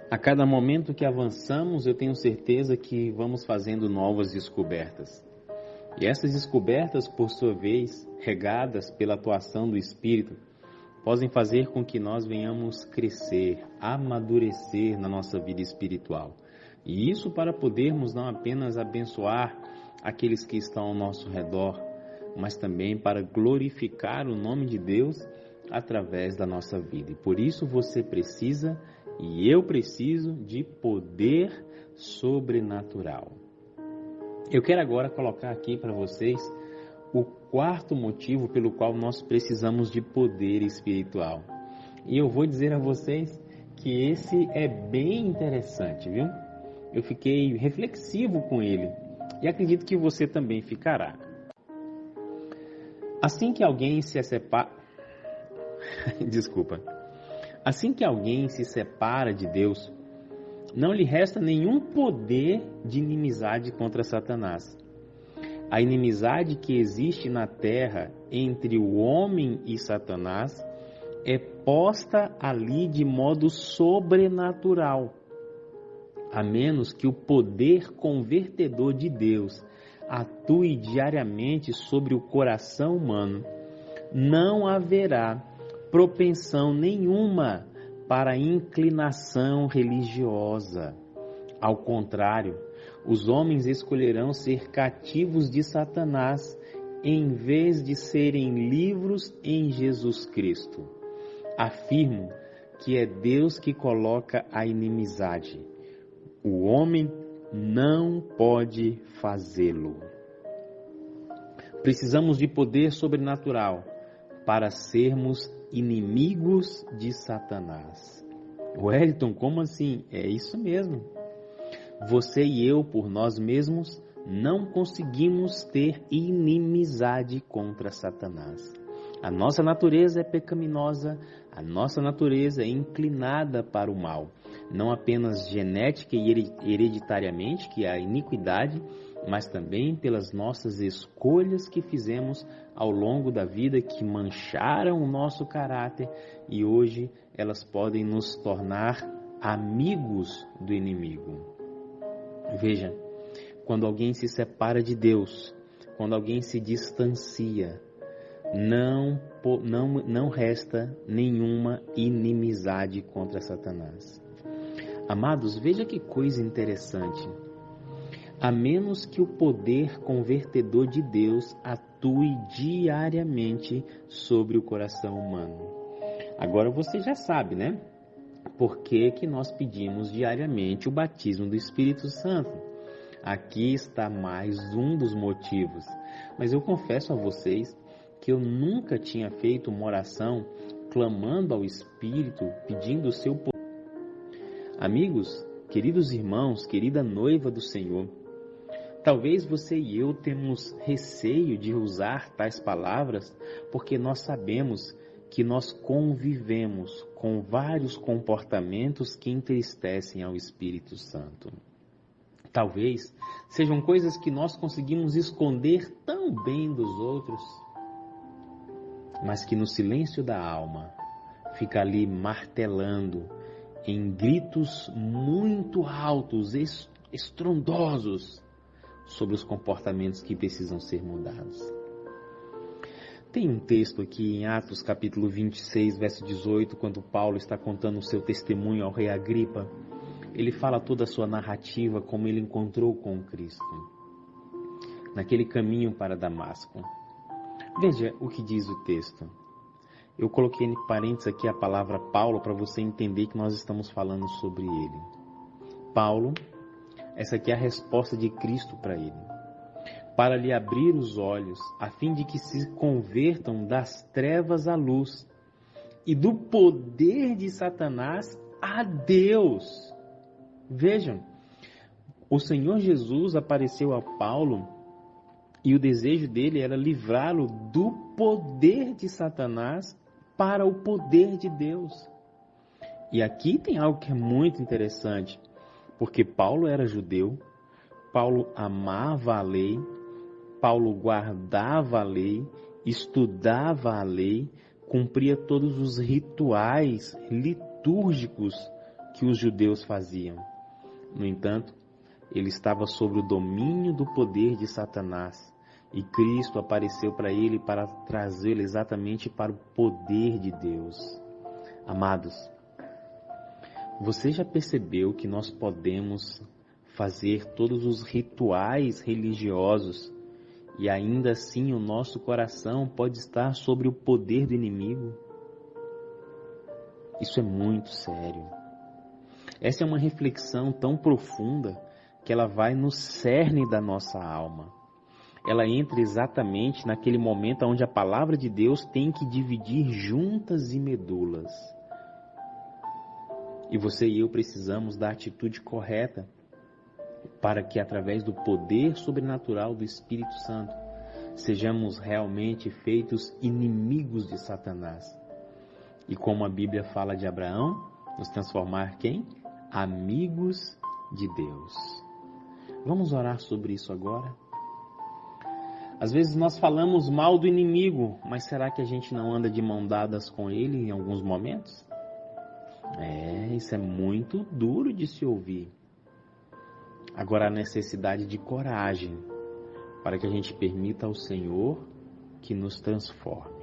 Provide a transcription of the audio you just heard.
A cada momento que avançamos, eu tenho certeza que vamos fazendo novas descobertas. E essas descobertas, por sua vez, regadas pela atuação do Espírito, podem fazer com que nós venhamos crescer, amadurecer na nossa vida espiritual. E isso para podermos não apenas abençoar aqueles que estão ao nosso redor, mas também para glorificar o nome de Deus através da nossa vida. E por isso você precisa, e eu preciso, de poder sobrenatural. Eu quero agora colocar aqui para vocês o quarto motivo pelo qual nós precisamos de poder espiritual. E eu vou dizer a vocês que esse é bem interessante, viu? Eu fiquei reflexivo com ele e acredito que você também ficará. Assim que alguém se separa... Assim que alguém se separa de Deus, não lhe resta nenhum poder de inimizade contra Satanás. A inimizade que existe na terra entre o homem e Satanás é posta ali de modo sobrenatural, a menos que o poder convertedor de Deus atue diariamente sobre o coração humano. Não haverá propensão nenhuma para a inclinação religiosa. Ao contrário, os homens escolherão ser cativos de Satanás em vez de serem livres em Jesus Cristo. Afirmo que é Deus que coloca a inimizade. O homem não pode fazê-lo. Precisamos de poder sobrenatural para sermos inimigos de Satanás. Wellington, como assim? É isso mesmo. Você e eu, por nós mesmos, não conseguimos ter inimizade contra Satanás. A nossa natureza é pecaminosa, a nossa natureza é inclinada para o mal. Não apenas genética e hereditariamente, que é a iniquidade, mas também pelas nossas escolhas que fizemos ao longo da vida, que mancharam o nosso caráter e hoje elas podem nos tornar amigos do inimigo. Veja, quando alguém se separa de Deus, quando alguém se distancia, não resta nenhuma inimizade contra Satanás. Amados, veja que coisa interessante. A menos que o poder convertedor de Deus atue diariamente sobre o coração humano. Agora você já sabe, né? Por que que nós pedimos diariamente o batismo do Espírito Santo? Aqui está mais um dos motivos. Mas eu confesso a vocês que eu nunca tinha feito uma oração clamando ao Espírito, pedindo o seu poder. Amigos, queridos irmãos, querida noiva do Senhor, talvez você e eu temos receio de usar tais palavras porque nós sabemos que nós convivemos com vários comportamentos que entristecem ao Espírito Santo. Talvez sejam coisas que nós conseguimos esconder tão bem dos outros, mas que no silêncio da alma fica ali martelando em gritos muito altos, estrondosos, sobre os comportamentos que precisam ser mudados. Tem um texto aqui em Atos capítulo 26, verso 18, quando Paulo está contando o seu testemunho ao rei Agripa. Ele fala toda a sua narrativa, como ele encontrou com Cristo, naquele caminho para Damasco. Veja o que diz o texto. Eu coloquei em parênteses aqui a palavra Paulo para você entender que nós estamos falando sobre ele. Paulo, essa aqui é a resposta de Cristo para ele. Para lhe abrir os olhos, a fim de que se convertam das trevas à luz e do poder de Satanás a Deus. Vejam, o Senhor Jesus apareceu a Paulo e o desejo dele era livrá-lo do poder de Satanás para o poder de Deus. E aqui tem algo que é muito interessante, porque Paulo era judeu, Paulo amava a lei, Paulo guardava a lei, estudava a lei, cumpria todos os rituais litúrgicos que os judeus faziam. No entanto, ele estava sob o domínio do poder de Satanás, e Cristo apareceu para ele para trazê-lo exatamente para o poder de Deus. Amados, você já percebeu que nós podemos fazer todos os rituais religiosos e ainda assim o nosso coração pode estar sobre o poder do inimigo? Isso é muito sério. Essa é uma reflexão tão profunda que ela vai no cerne da nossa alma. Ela entra exatamente naquele momento onde a palavra de Deus tem que dividir juntas e medulas. E você e eu precisamos da atitude correta para que, através do poder sobrenatural do Espírito Santo, sejamos realmente feitos inimigos de Satanás. E como a Bíblia fala de Abraão, nos transformar quem? Amigos de Deus. Vamos orar sobre isso agora? Às vezes nós falamos mal do inimigo, mas será que a gente não anda de mão dadas com ele em alguns momentos? Isso é muito duro de se ouvir. Agora, a necessidade de coragem para que a gente permita ao Senhor que nos transforme.